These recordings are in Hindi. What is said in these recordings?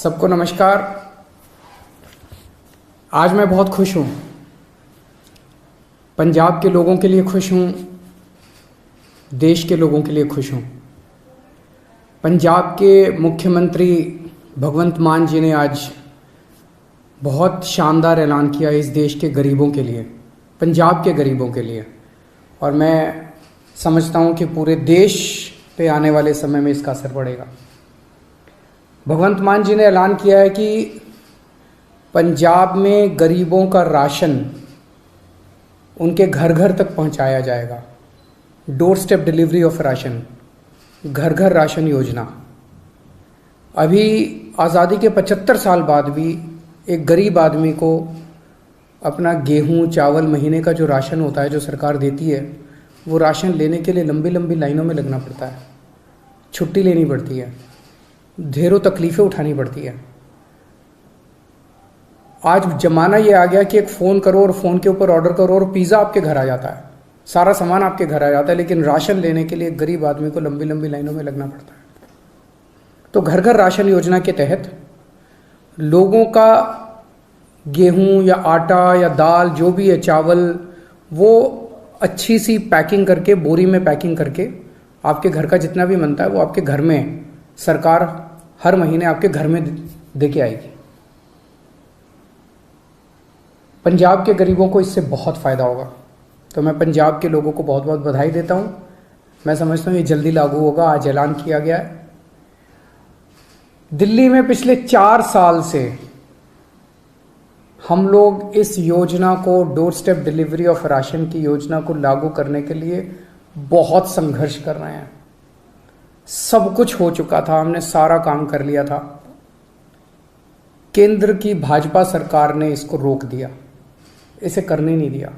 सबको नमस्कार। आज मैं बहुत खुश हूँ, पंजाब के लोगों के लिए खुश हूँ, देश के लोगों के लिए खुश हूँ। पंजाब के मुख्यमंत्री भगवंत मान जी ने आज बहुत शानदार ऐलान किया इस देश के गरीबों के लिए, पंजाब के गरीबों के लिए, और मैं समझता हूँ कि पूरे देश पे आने वाले समय में इसका असर पड़ेगा। भगवंत मान जी ने ऐलान किया है कि पंजाब में गरीबों का राशन उनके घर घर तक पहुंचाया जाएगा। Door step delivery of ration, घर घर राशन योजना। अभी आज़ादी के 75 साल बाद भी एक गरीब आदमी को अपना गेहूं चावल महीने का जो राशन होता है, जो सरकार देती है, वो राशन लेने के लिए लंबी लंबी लाइनों में लगना पड़ता है, छुट्टी लेनी पड़ती है, ढेरों तकलीफ़ें उठानी पड़ती है। आज ज़माना ये आ गया कि एक फ़ोन करो और फ़ोन के ऊपर ऑर्डर करो और पिज़्ज़ा आपके घर आ जाता है, सारा सामान आपके घर आ जाता है, लेकिन राशन लेने के लिए एक गरीब आदमी को लंबी लंबी लाइनों में लगना पड़ता है। तो घर घर राशन योजना के तहत लोगों का गेहूं या आटा या दाल जो भी है, चावल, वो अच्छी सी पैकिंग करके, बोरी में पैकिंग करके आपके घर का जितना भी बनता है वो आपके घर में सरकार हर महीने आपके घर में दे के आएगी। पंजाब के गरीबों को इससे बहुत फ़ायदा होगा, तो मैं पंजाब के लोगों को बहुत बहुत बधाई देता हूँ। मैं समझता हूँ ये जल्दी लागू होगा, आज ऐलान किया गया है। दिल्ली में पिछले 4 साल से हम लोग इस योजना को, door step delivery of ration की योजना को लागू करने के लिए बहुत संघर्ष कर रहे हैं। सब कुछ हो चुका था, हमने सारा काम कर लिया था। केंद्र की भाजपा सरकार ने इसको रोक दिया, इसे करने नहीं दिया।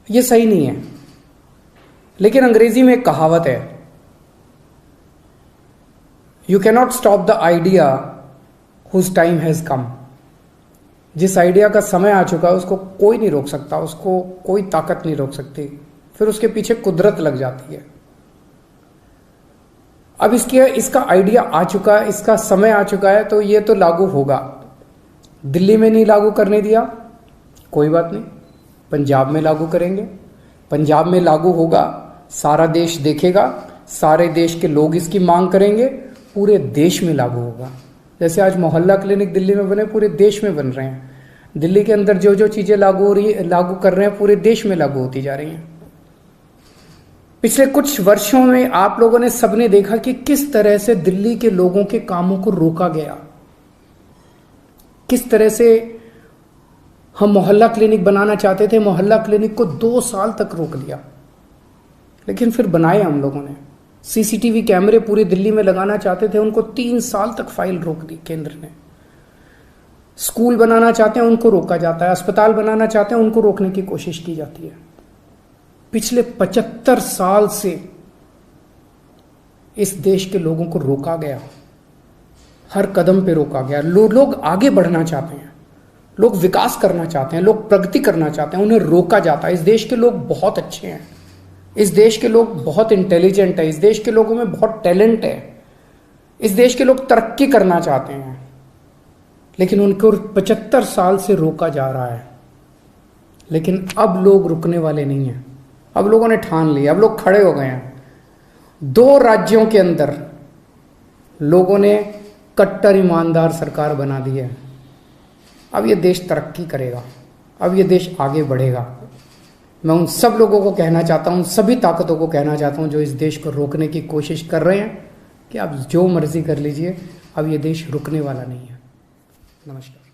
ये सही नहीं है, लेकिन अंग्रेजी में एक कहावत है, you cannot stop the idea whose time has come. जिस आइडिया का समय आ चुका है उसको कोई नहीं रोक सकता, उसको कोई ताकत नहीं रोक सकती, फिर उसके पीछे कुदरत लग जाती है। अब इसका आइडिया आ चुका है, इसका समय आ चुका है, तो ये तो लागू होगा। दिल्ली में नहीं लागू करने दिया, कोई बात नहीं, पंजाब में लागू करेंगे। पंजाब में लागू होगा, सारा देश देखेगा, सारे देश के लोग इसकी मांग करेंगे, पूरे देश में लागू होगा। जैसे आज मोहल्ला क्लिनिक दिल्ली में बने, पूरे देश में बन रहे हैं। दिल्ली के अंदर जो जो चीज़ें लागू कर रहे हैं, पूरे देश में लागू होती जा रही हैं। पिछले कुछ वर्षों में आप लोगों ने सबने देखा कि किस तरह से दिल्ली के लोगों के कामों को रोका गया, किस तरह से हम मोहल्ला क्लिनिक बनाना चाहते थे, मोहल्ला क्लिनिक को 2 साल तक रोक लिया, लेकिन फिर बनाए हम लोगों ने। सीसीटीवी कैमरे पूरी दिल्ली में लगाना चाहते थे, उनको 3 साल तक फाइल रोक दी केंद्र ने। स्कूल बनाना चाहते हैं, उनको रोका जाता है। अस्पताल बनाना चाहते हैं, उनको रोकने की कोशिश की जाती है। पिछले 75 साल से इस देश के लोगों को रोका गया, हर कदम पे रोका गया। लोग आगे बढ़ना चाहते हैं, लोग विकास करना चाहते हैं, लोग प्रगति करना चाहते हैं, उन्हें रोका जाता है। इस देश के लोग बहुत अच्छे हैं, इस देश के लोग बहुत इंटेलिजेंट है, इस देश के लोगों में बहुत टैलेंट है, इस देश के लोग तरक्की करना चाहते हैं, लेकिन उनको 75 साल से रोका जा रहा है। लेकिन अब लोग रुकने वाले नहीं हैं, अब लोगों ने ठान लिया, अब लोग खड़े हो गए हैं। 2 राज्यों के अंदर लोगों ने कट्टर ईमानदार सरकार बना दी है। अब ये देश तरक्की करेगा, अब ये देश आगे बढ़ेगा। मैं उन सब लोगों को कहना चाहता हूँ, सभी ताकतों को कहना चाहता हूँ जो इस देश को रोकने की कोशिश कर रहे हैं, कि आप जो मर्जी कर लीजिए, अब ये देश रुकने वाला नहीं है। नमस्कार।